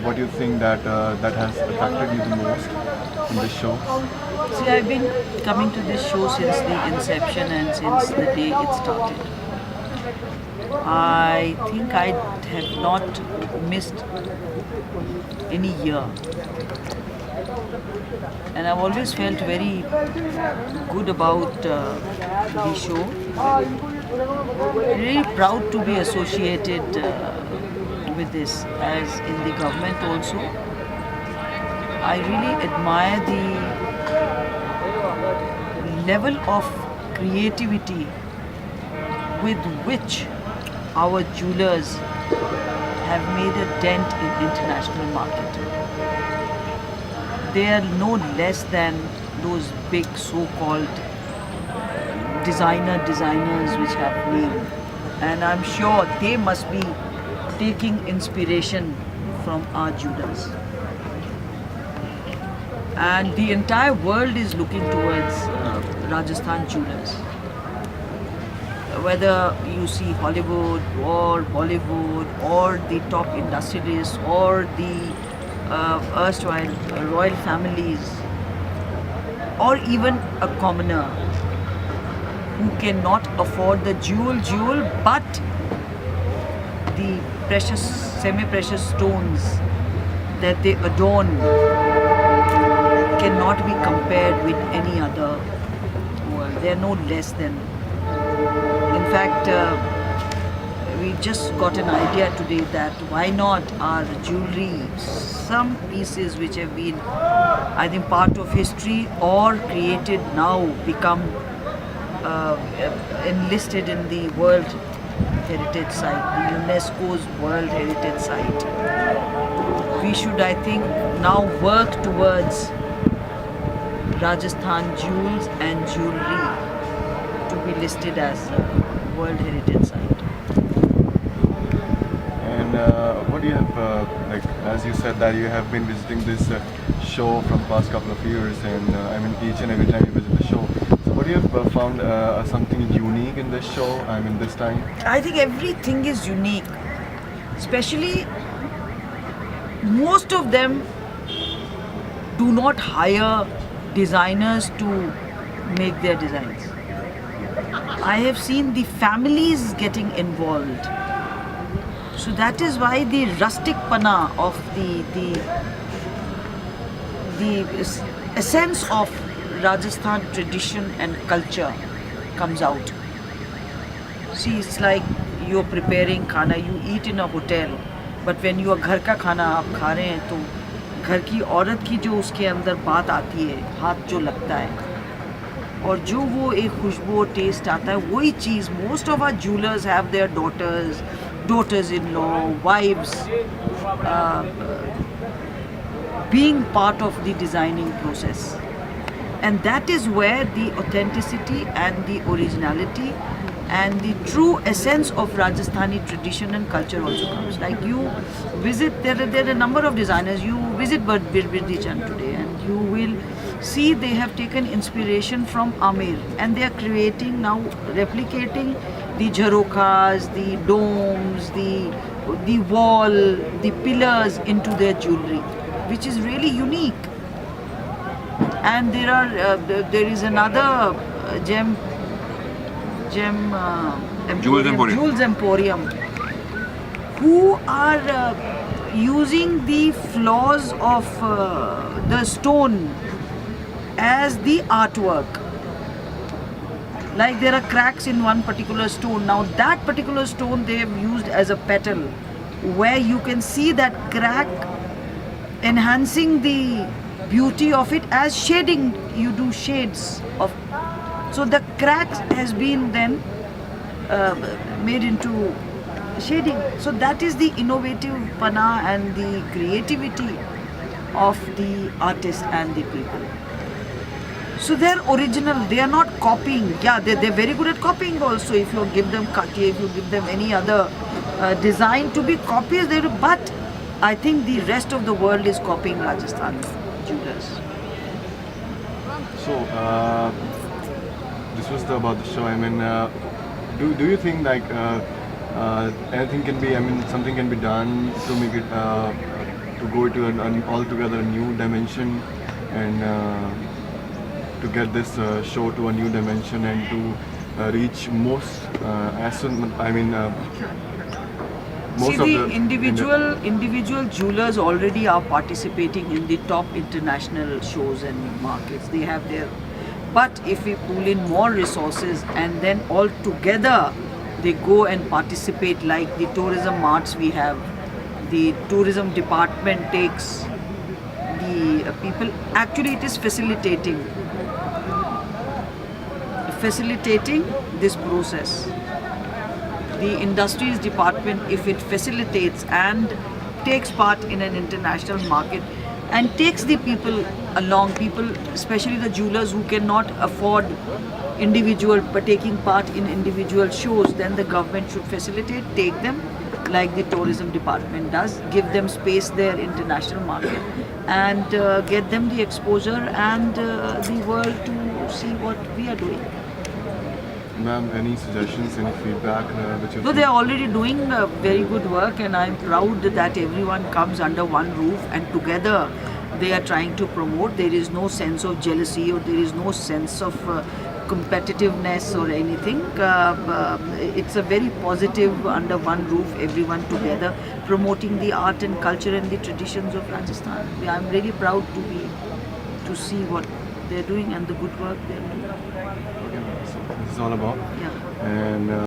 what do you think that has attracted you the most in this show? See, I've been coming to this show since the inception and since the day it started. I think I have not missed any year. And I've always felt very good about the show. Really proud to be associated with this, as in the government also. I really admire the level of creativity with which our jewelers have made a dent in international market. They are no less than those big so-called designers which have name, and I'm sure they must be taking inspiration from our jewelers. And the entire world is looking towards Rajasthan jewelers. Whether you see Hollywood or Bollywood or the top industrialists or the erstwhile royal families, or even a commoner who cannot afford the jewel, but the precious, semi-precious stones that they adorn cannot be compared with any other world. They are no less than. In fact, we just got an idea today that why not our jewelry, some pieces which have been, I think, part of history or created now, become enlisted in the World Heritage Site, the UNESCO's World Heritage Site. We should, I think, now work towards Rajasthan jewels and jewelry to be listed as World Heritage Site. And what do you have, like, as you said that you have been visiting this show from past couple of years, and I mean each and every time you visit the show. So what do you have found something unique in this show? I mean this time. I think everything is unique, especially most of them do not hire designers to make their designs. I have seen the families getting involved. So that is why the rustic pana of the essence of Rajasthan tradition and culture comes out. See, it's like you're preparing khana, you eat in a hotel, but when you are घर का खाना आप खा रहे हैं, तो घर की औरत की जो उसके अंदर बात आती है, हाथ जो लगता है, और जो वो एक खुशबू और टेस्ट आता है, वही चीज़ most of our jewelers have their daughters-in-law, wives being part of the designing process. And that is where the authenticity and the originality and the true essence of Rajasthani tradition and culture also comes. Like you visit, there are a number of designers, you visit Birdie Chand today and you will see they have taken inspiration from Amir, and they are creating now, replicating the jharokhas, the domes, the wall, the pillars into their jewelry, which is really unique. And there is another gem Jewels Emporium, who are using the flaws of the stone as the artwork. Like there are cracks in one particular stone. Now that particular stone they have used as a petal, where you can see that crack, enhancing the beauty of it as shading. You do shades of, so the crack has been then made into shading. So that is the innovative pana and the creativity of the artist and the people. So they're original, they are not copying. Yeah, they're very good at copying also. If you give them Katia, if you give them any other design to be copies, they do. But I think the rest of the world is copying Rajasthan jewelers. So this was about the show. I mean, do you think anything can be? I mean, something can be done to make it to go to an altogether new dimension and to get this show to a new dimension and to reach most as soon. I mean. Most See, of the individual jewelers already are participating in the top international shows and markets. They have their, but if we pull in more resources and then all together they go and participate, like the tourism marts we have, the tourism department takes the people. Actually, it is facilitating this process. The industries department, if it facilitates and takes part in an international market and takes the people along, people, especially the jewelers who cannot afford individual but taking part in individual shows, then the government should facilitate, take them like the tourism department does, give them space there, international market, and get them the exposure and the world to see what we are doing. Ma'am, any suggestions, any feedback which you No, they are already doing very good work, and I'm proud that everyone comes under one roof and together they are trying to promote. There is no sense of jealousy or there is no sense of competitiveness or anything. It's a very positive, under one roof, everyone together promoting the art and culture and the traditions of Rajasthan. I'm really proud to see what they're doing and the good work they're doing. So this is all about. Yeah. And